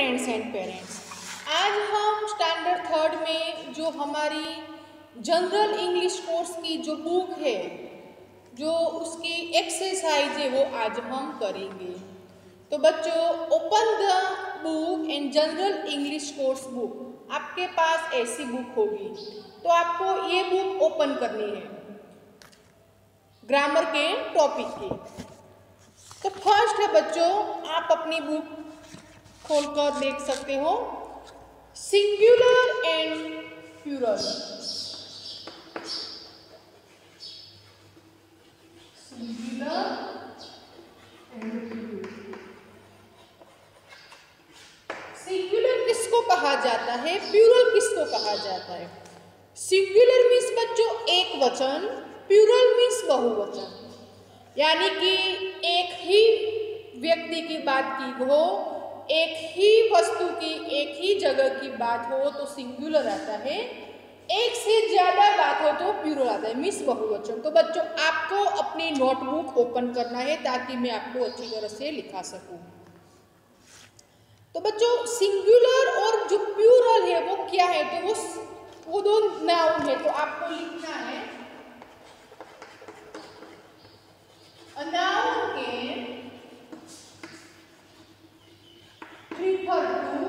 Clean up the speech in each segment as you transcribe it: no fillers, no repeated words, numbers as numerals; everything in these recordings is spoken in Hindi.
फ्रेंड्स एंड पेरेंट्स, आज हम स्टैंडर्ड थर्ड में जो हमारी जनरल इंग्लिश कोर्स की जो बुक है, जो उसकी एक्सरसाइज है, वो आज हम करेंगे। तो बच्चों, open the book and general English course book. आपके पास ऐसी बुक होगी तो आपको ये बुक ओपन करनी है ग्रामर के टॉपिक की। तो फर्स्ट है बच्चों, आप अपनी बुक खोलकर देख सकते हो, singular and plural. Singular and plural. Singular किसको कहा जाता है, प्लूरल किसको कहा जाता है? सिंगुलर मीन्स बच्चों एक वचन, प्लूरल मीन्स बहुवचन। यानी कि एक ही व्यक्ति की बात की हो, एक ही वस्तु की, एक ही जगह की बात हो तो सिंगुलर आता है, एक से ज्यादा बात हो तो प्लूरल आता है, मीन्स बहुवचन। तो बच्चों, आपको अपनी नोटबुक ओपन करना है ताकि मैं आपको अच्छी तरह से लिखा सकूं। तो बच्चों, सिंगुलर और जो प्लूरल है वो क्या है? तो वो दो नाउन है, तो आपको लिखना है a noun can refer to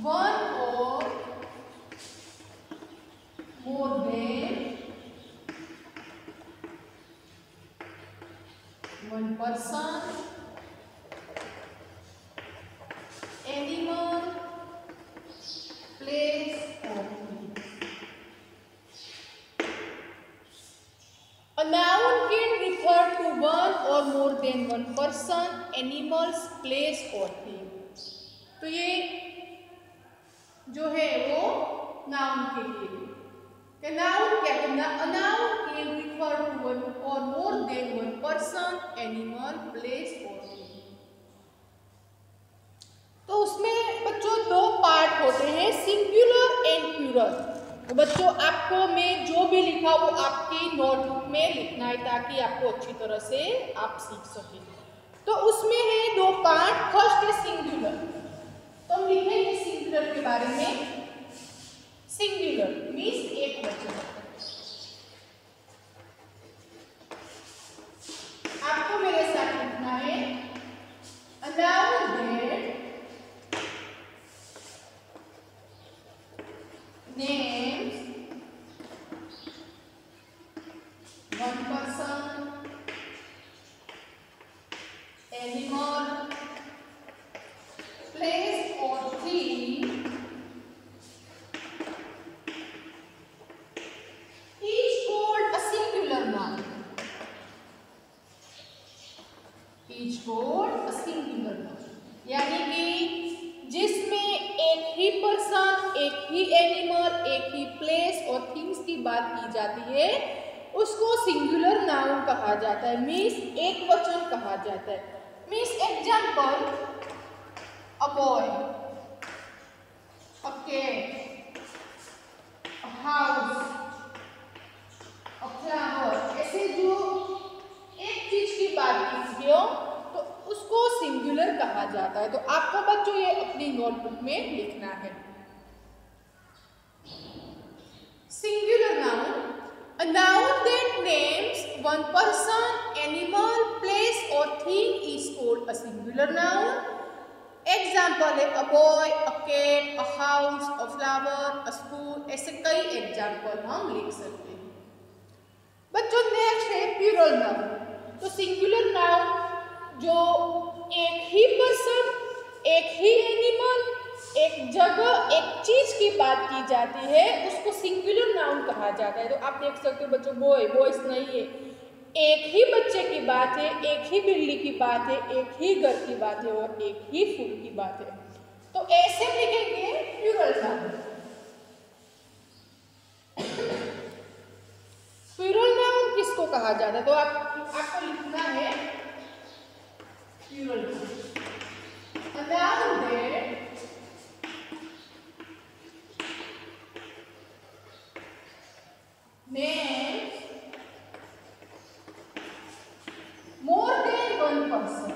one or more than one person, animal, place or thing. A noun can refer to one or more than one person, animals, place or thing. तो ये जो है वो नाउन के लिए। नाउन क्या है? A noun can refer to one or more than one person, animal, place or thing. तो उसमें बच्चों दो पार्ट होते हैं, सिंगुलर एंड प्लूरल। तो बच्चों, आपको मैं जो भी लिखा वो आपकी नोटबुक में लिखना है ताकि आपको अच्छी तरह से आप सीख सकें। तो उसमें है दो पार्ट, फर्स्ट है सिंगुलर। तो हम लिखेंगे सिंगुलर के बारे में। सिंगुलर मीन्स एक वचन। आपको मेरे साथ लिखना है a noun that names one person, animal, place or thing is called a singular noun. Is called a singular noun. यानी कि जिसमें एक ही पर्सन, एक ही एनिमल, एक ही प्लेस और थिंग्स की बात की जाती है, उसको सिंगुलर नाउन कहा जाता है, मीन्स एक वचन कहा जाता है। Means example, a boy, a cat, a house, a flower, ऐसे जो एक चीज की बात की हो तो उसको सिंगुलर कहा जाता है। तो आपको बच्चों ये अपनी नोटबुक में लिखना है। Singular noun, a noun that names one person, animal, place or thing is called a singular noun. Example है a boy, a cat, a house, a flower, a school, ऐसे कई एग्जाम्पल हम लिख सकते हैं। बच्चों, नेक्स्ट है प्लूरल नाउन। तो सिंगुलर नाउन जो एक ही पर्सन, एक ही एनिमल, एक जगह, एक चीज की बात की जाती है, उसको सिंगुलर नाउन कहा जाता है। तो आप देख सकते हो बच्चों, बॉय, बॉयज नहीं है, एक ही बच्चे की बात है, एक ही बिल्ली की बात है, एक ही घर की बात है और एक ही फूल की बात है। तो ऐसे लिखेंगे प्लूरल नाउन। प्लूरल नाउन किसको कहा जाता है? तो आपको लिखना है plural noun, a noun that names more than one person,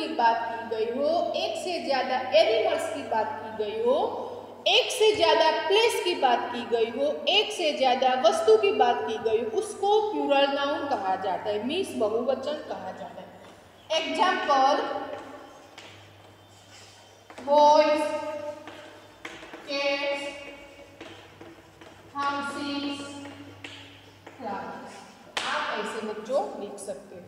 की बात की गई हो, एक से ज्यादा एनिमल्स की बात की गई हो, एक से ज्यादा प्लेस की बात की गई हो, एक से ज्यादा वस्तु की बात की गई हो, उसको प्लूरल नाउन कहा जाता है, मीन्स बहुवचन कहा जाता है। Example, boys, cats, houses, flowers. आप ऐसे बच्चों लिख सकते हो।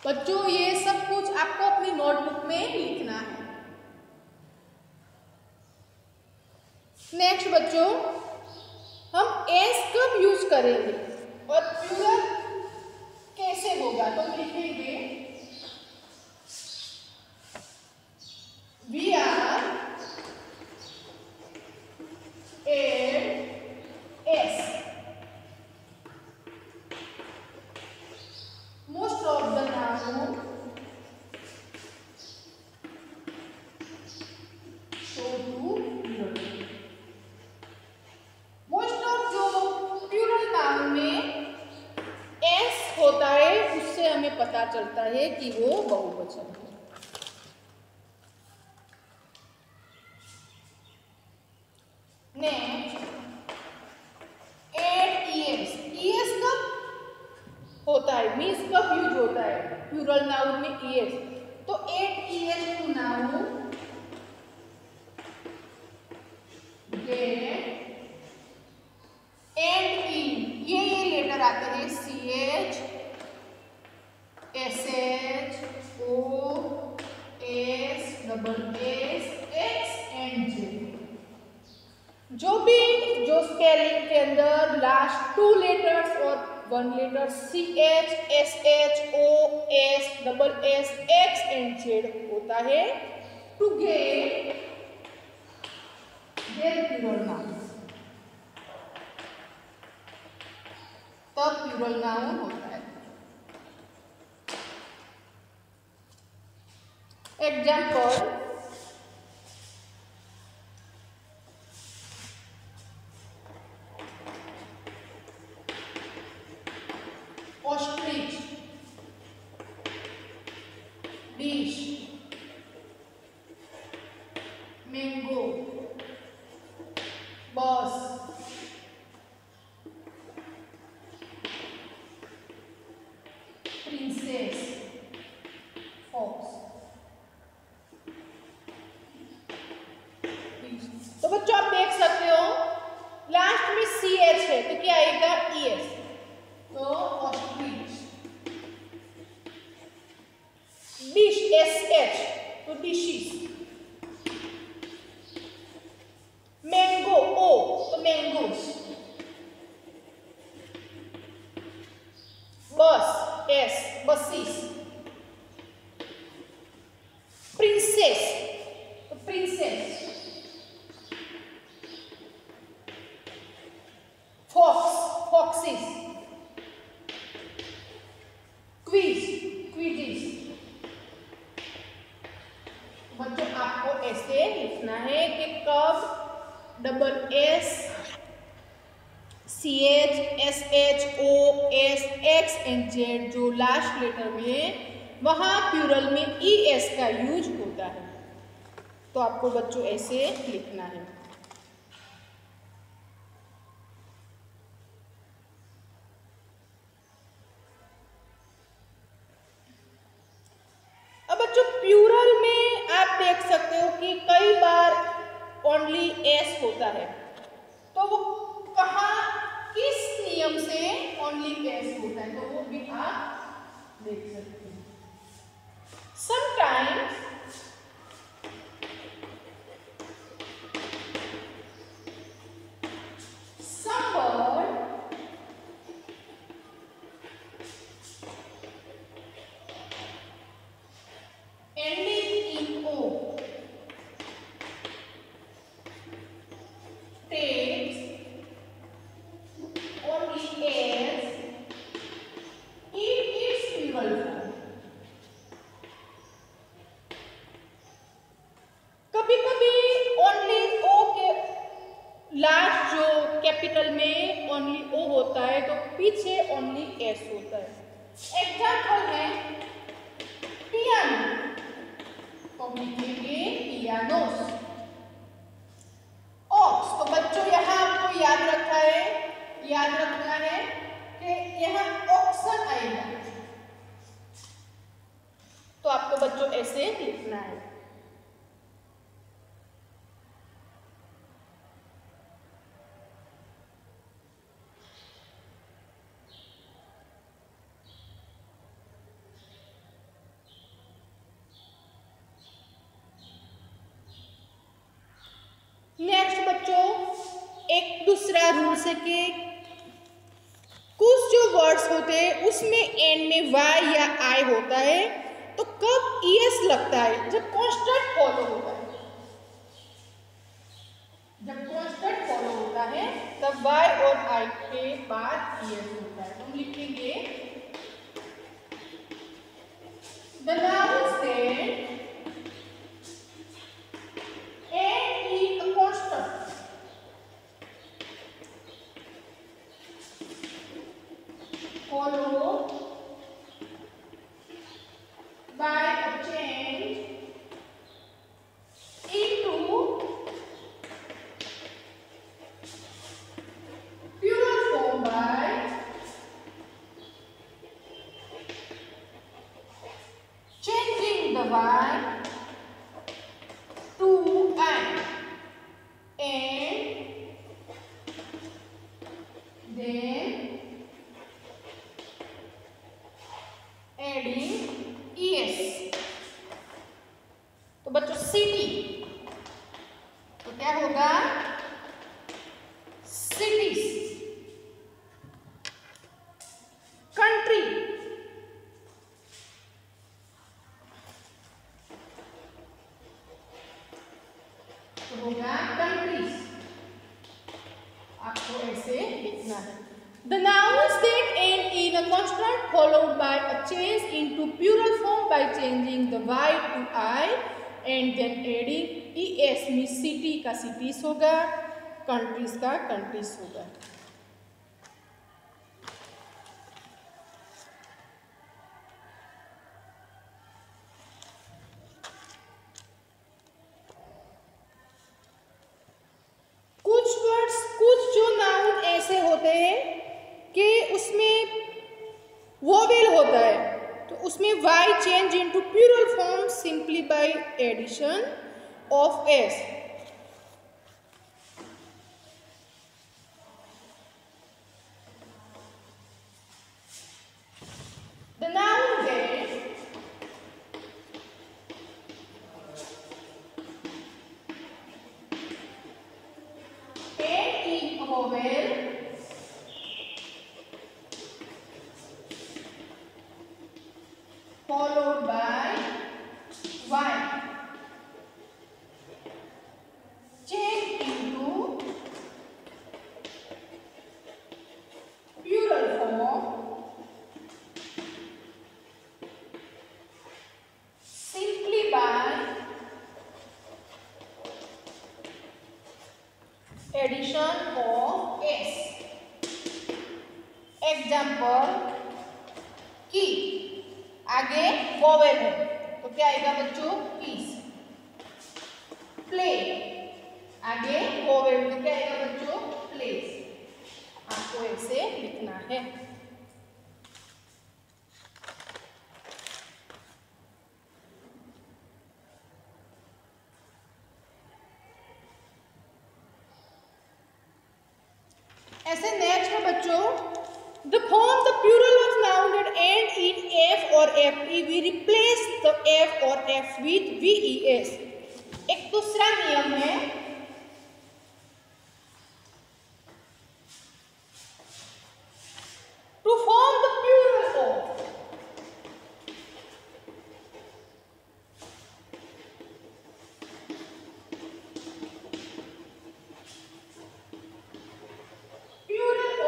बच्चों ये सब कुछ आपको अपनी नोटबुक में लिखना है। नेक्स्ट बच्चों, हम एस कब यूज करेंगे और प्लूरल कैसे होगा, तो लिखेंगे we are S. Most of the noun show to plural. Most of जो प्लूरल नाउन में एस होता है, उससे हमें पता चलता है कि वो बहुवचन है। Next, eight ES. ईएस कब होता है, मीन्स कब यूज होता है प्लूरल नाउन में ईएस, तो add ES to noun get end in, ये लेटर आते हैं CH, SH, O, S, SS, X and J। जो स्पेलिंग के अंदर लास्ट 2 लेटर्स और 1 letter CH, SH, O, S, SS, X and Z होता है, to get their plural noun, तब प्लूरल नाउन होता है। Example, ostrich, dish, mango, bus, princess, fox. तो बच्चों आप देख सकते हो लास्ट में CH है तो क्या आएगा ES, तो ऑस्ट्रिच। डिश SH तो डिशेस। मैंगो O तो mangoes. Bus S buses. Princess तो princesses. Fox foxes. Quiz quizzes. बच्चों आपको ऐसे लिखना है कि कब SS, CH, SH, O, S, X and Z जो लास्ट लेटर में, वहां प्लूरल में ES का यूज होता है, तो आपको बच्चों ऐसे लिखना है। अब बच्चों प्लूरल में आप देख सकते हो कि कई बार ओनली S होता है, तो वो कहाँ किस नियम से ओनली S होता है, तो वो भी आप देख सकते हैं। Sometimes some word ending in O takes only S if पीछे ओनली एस होता है। एग्जाम्पल है पियानो, तो हम लिखेंगे पियानोस। ऑक्स, तो बच्चों यहाँ आपको याद रखना है कि यहाँ ऑक्सन आएगा, तो आपको बच्चों ऐसे लिखना है। नेक्स्ट बच्चों, एक दूसरा रूल्स है कि कुछ जो वर्ड्स होते हैं उसमें एंड में वाई या आई होता है, तो कब ईएस लगता है? जब कॉन्स्टेंट फॉलो होता है। जब कॉन्स्टेंट फॉलो होता है तब वाई और आई के बाद ईएस होता है। हम लिखेंगे the noun state and in a constant followed by a change into plural form by changing the y to I and then adding es। तो बच्चों सिटी, तो क्या होगा? सिटीज। कंट्री, तो होगा कंट्रीज। आपको ऐसे लिखना है। The nouns that end in a consonant followed by a change into plural form by changing the y to I and then adding es में city का cities होगा, countries का countries होगा। कुछ जो नाउन ऐसे होते हैं कि उसमें वोवेल होता है, तो उसमें Y change into plural form simply by addition of S. The noun that end in a vowel followed by y change into plural form simply by addition of s। Example की, आगे वोवेल है तो क्या आएगा बच्चों? पीस। प्ले, आगे वोवेल तो क्या आएगा बच्चों? प्लेस। आपको ऐसे लिखना है। ऐसे नेक्स्ट है बच्चों, the form the plural of noun that end in f or fe, we replace the f or f with ves। एक दूसरा नियम है, to form the plural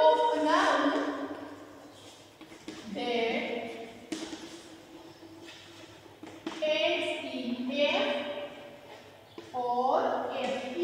of a noun that ends in f or fe,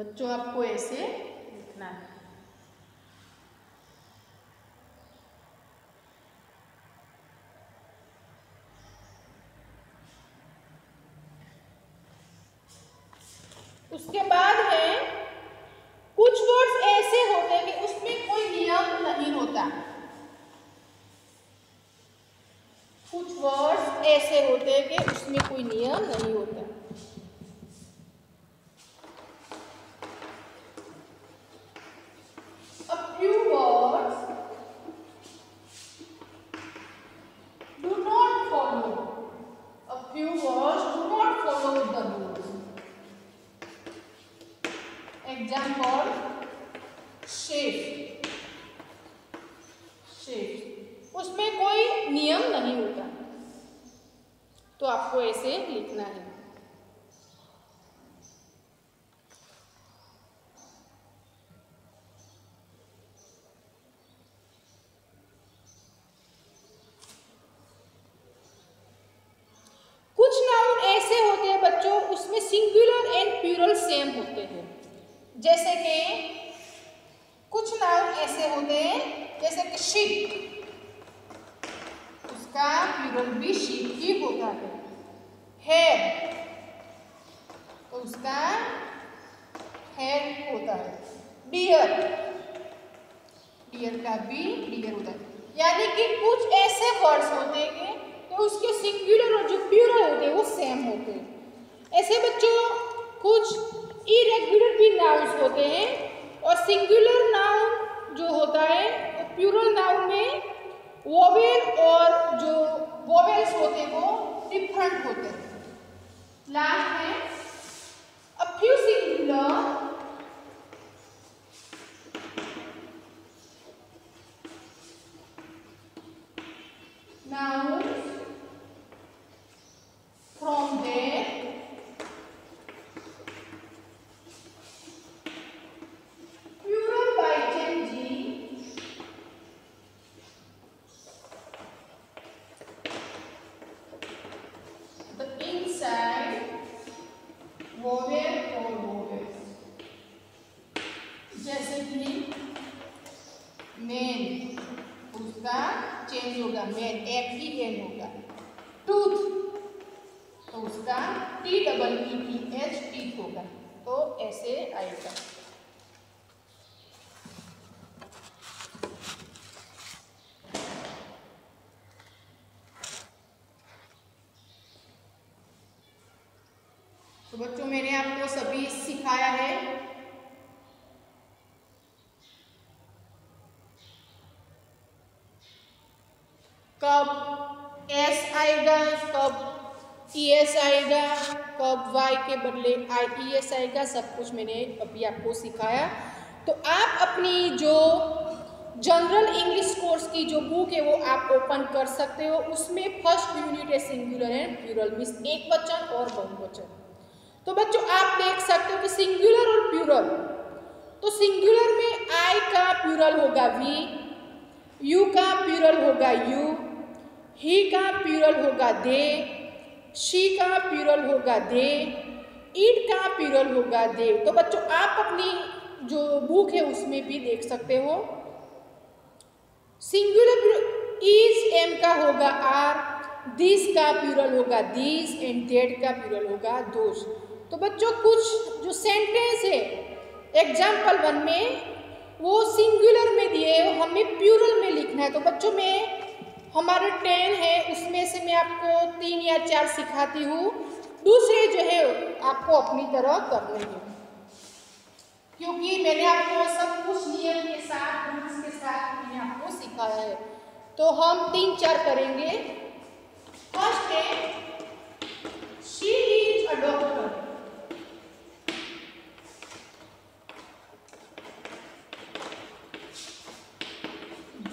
बच्चों आपको ऐसे लिखना है। उसके बाद है कुछ वर्ड्स ऐसे होते हैं कि उसमें कोई नियम नहीं होता। कुछ वर्ड्स ऐसे होते हैं कि उसमें कोई नियम नहीं होता। A few words do not follow. A few words do not follow the rules. Example, shape. Shape. उसमें कोई नियम नहीं होता, तो आपको ऐसे लिखना है। कुछ नाउन ऐसे होते हैं बच्चों, उसमें सिंगुलर एंड प्लूरल सेम होते हैं। जैसे कि कुछ नाउन ऐसे होते हैं, जैसे कि शीप, उसका प्लूरल भी शीप ही होता है। हेयर, तो उसका हेयर होता है। डियर, डियर का भी डियर होता है। यानी कि कुछ ऐसे वर्ड्स होते हैं तो उसके सिंगुलर और जो प्लूरल होते हैं वो सेम होते हैं। ऐसे बच्चों कुछ इरेगुलर भी नाउन्स होते हैं, और सिंगुलर नाउन जो होता है वो प्लूरल नाउन में वोवेल और जो वोवेल्स होते हैं वो डिफरेंट होते हैं। लास्ट है a few singular nouns from their plural by changing the inside vowel or vowels। जैसे कि मेन, उसका चेंज होगा, मेन FEN होगा। टूथ, तो उसका TEETH टीथ होगा। तो ऐसे आएगा। तो बच्चों मैंने आपको सभी सिखाया है। कब S आएगा, कब ES आएगा, कब Y के बदले IES आएगा, सब कुछ मैंने अभी आपको सिखाया। तो आप अपनी जो जनरल इंग्लिश कोर्स की जो बुक है वो आप ओपन कर सकते हो। उसमें फर्स्ट यूनिट है सिंगुलर एंड प्लूरल, मीन्स एक वचन और बहुवचन। तो बच्चों आप देख सकते हो कि सिंगुलर और प्लूरल, तो सिंगुलर में I का प्लूरल होगा V, U का प्लूरल होगा U, ही का प्लूरल होगा दे, शी का प्लूरल होगा दे, इट का प्लूरल होगा दे। तो बच्चों आप अपनी जो बुक है उसमें भी देख सकते हो। सिंगुलर इज एम का होगा आर, दिस का प्लूरल होगा दिस, एंड दैट का प्लूरल होगा दोज। तो बच्चों कुछ जो सेंटेंस है एग्जाम्पल 1 में वो सिंगुलर में दिए, हमें प्लूरल में लिखना है। तो बच्चों में हमारे 10 है, उसमें से मैं आपको 3 या 4 सिखाती हूँ, दूसरे जो है आपको अपनी तरह करने हैं, क्योंकि मैंने आपको सब कुछ नियम के साथ रूल्स के साथ मैंने आपको सिखाया है। तो हम 3-4 करेंगे। फर्स्ट है she is a doctor.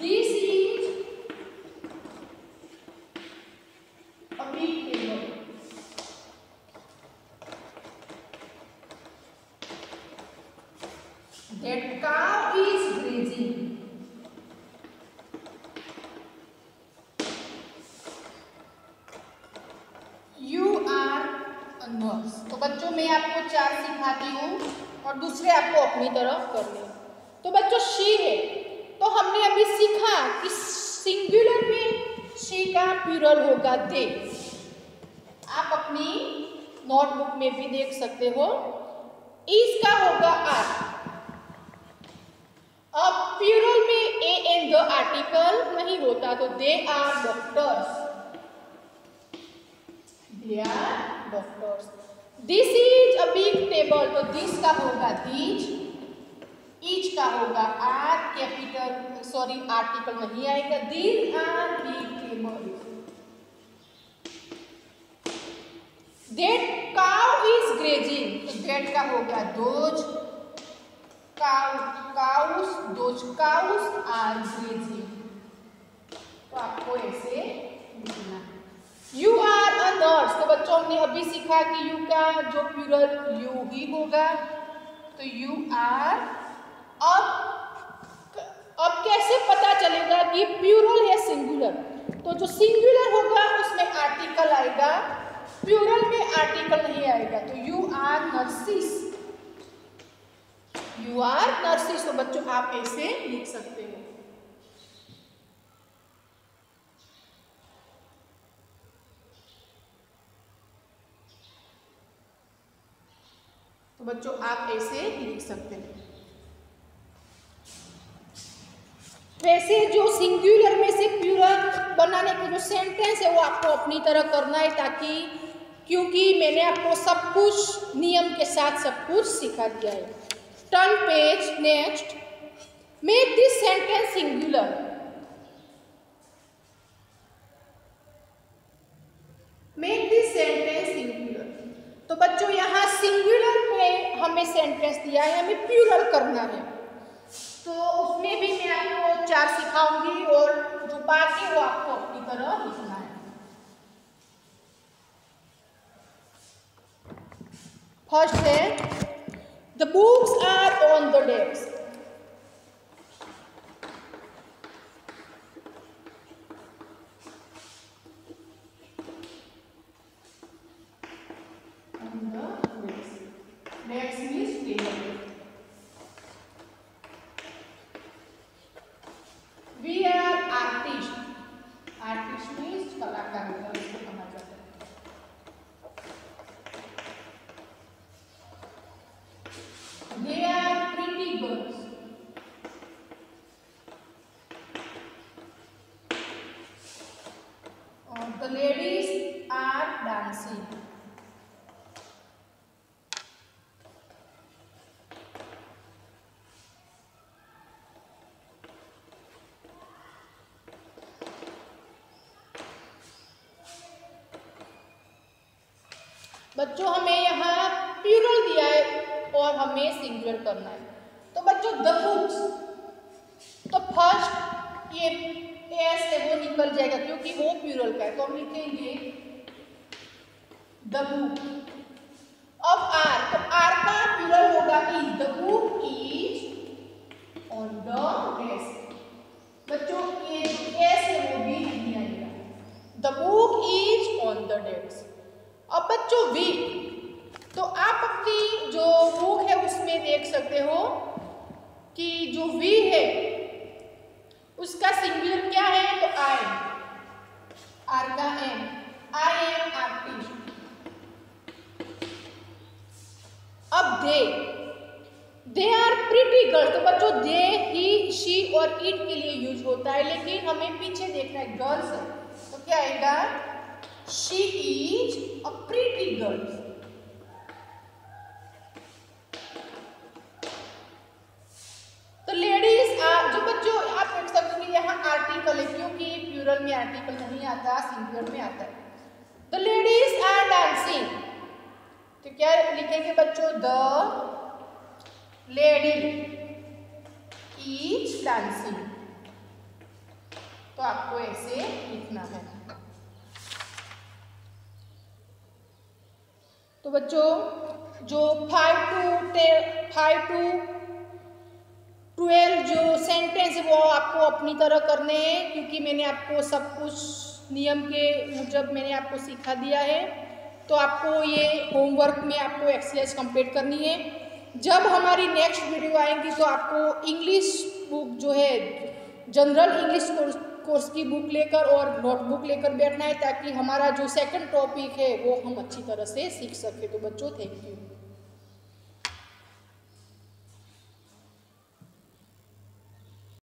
This is a big table. That cow is grazing. You are a nurse. तो बच्चों मैं आपको 4 सिखाती हूँ। और दूसरे आपको अपनी तरह करने हैं। तो बच्चों शी है, तो हमने अभी सीखा कि सिंगुलर में शी का प्लूरल होगा दे। आप अपनी नोटबुक में भी देख सकते हो। इज का होगा आर। अब प्लूरल में ए एंड द आर्टिकल नहीं होता, तो they are doctors, they are doctors. This is a big table, तो दिस का होगा दीज, ईच का होगा आर, कैपिटल सॉरी आर्टिकल नहीं आएगा। These are big table. That cow is grazing, तो दैट का होगा those, cows, those cows are grazing. तो आपको ऐसे लिखना है। यू आर अ नर्स, तो बच्चों हमने अभी सीखा कि यू का जो प्लूरल यू ही होगा, तो यू आर। अब कैसे पता चलेगा कि प्लूरल है सिंगुलर? तो जो सिंगुलर होगा उसमें आर्टिकल आएगा, प्लूरल में आर्टिकल नहीं आएगा। तो you are nurses, you are nurses. तो बच्चों आप ऐसे लिख सकते हो। तो बच्चों आप ऐसे लिख सकते हैं। वैसे जो सिंगुलर में से प्लूरल बनाने के जो सेंटेंस है वो आपको अपनी तरह करना है, ताकि क्योंकि मैंने आपको सब कुछ नियम के साथ सब कुछ सिखा दिया है। Turn page, next. Make this sentence singular. Make this sentence singular. तो बच्चों यहाँ सिंगुलर में हमें सेंटेंस दिया है, हमें प्लूरल करना है, तो उसमें भी मैं आपको 4 सिखाऊंगी और जो बाकी वो आपको अपनी तरह लिखना है। फर्स्ट है the books are on the desk. Next means table. We are artists. Artist means कलाकार होता है, इसको कहा जाता है। They are pretty girls. The ladies are dancing. बच्चों हमें यहाँ प्लूरल दिया है और हमें सिंगुलर करना है। तो बच्चों द बुक्स, तो फर्स्ट ये एस है वो निकल जाएगा क्योंकि वो प्लूरल का है, तो हम लिखेंगे द बुक। अब आर, तो आर का प्लूरल होगा is. The book is on the desk. बच्चों ये एस है वो भी नहीं आएगा। The book is on the desk. अब बच्चों वी, तो आप अपनी जो बुक है उसमें देख सकते हो कि जो वी है उसका सिंगुलर क्या है, तो आई, आर का एम, आई एम आर्टिस्ट। अब दे आर प्रिटी गर्ल्स, तो बच्चों दे ही शी और इट के लिए यूज होता है, लेकिन हमें पीछे देखना है गर्ल्स है, तो क्या आएगा, she is a pretty girl. तो लेडीज जो बच्चों आप देख सकते हो कि यहाँ आर्टिकल है क्योंकि प्लूरल में आर्टिकल नहीं आता, सिंगुलर में आता है। द लेडीज आर डांसिंग, तो क्या लिखेंगे बच्चों, द लेडी इज डांसिंग। तो आपको ऐसे लिखना है। तो बच्चों जो 5 to 12 जो सेंटेंस है वो आपको अपनी तरह करने हैं, क्योंकि मैंने आपको सब कुछ नियम के मुजब मैंने आपको सिखा दिया है। तो आपको ये होमवर्क में आपको एक्सरसाइज कंप्लीट करनी है। जब हमारी नेक्स्ट वीडियो आएंगी तो आपको इंग्लिश बुक जो है जनरल इंग्लिश कोर्स की बुक लेकर और नोटबुक लेकर बैठना है, ताकि हमारा जो सेकंड टॉपिक है वो हम अच्छी तरह से सीख सकें। तो बच्चों, थैंक यू।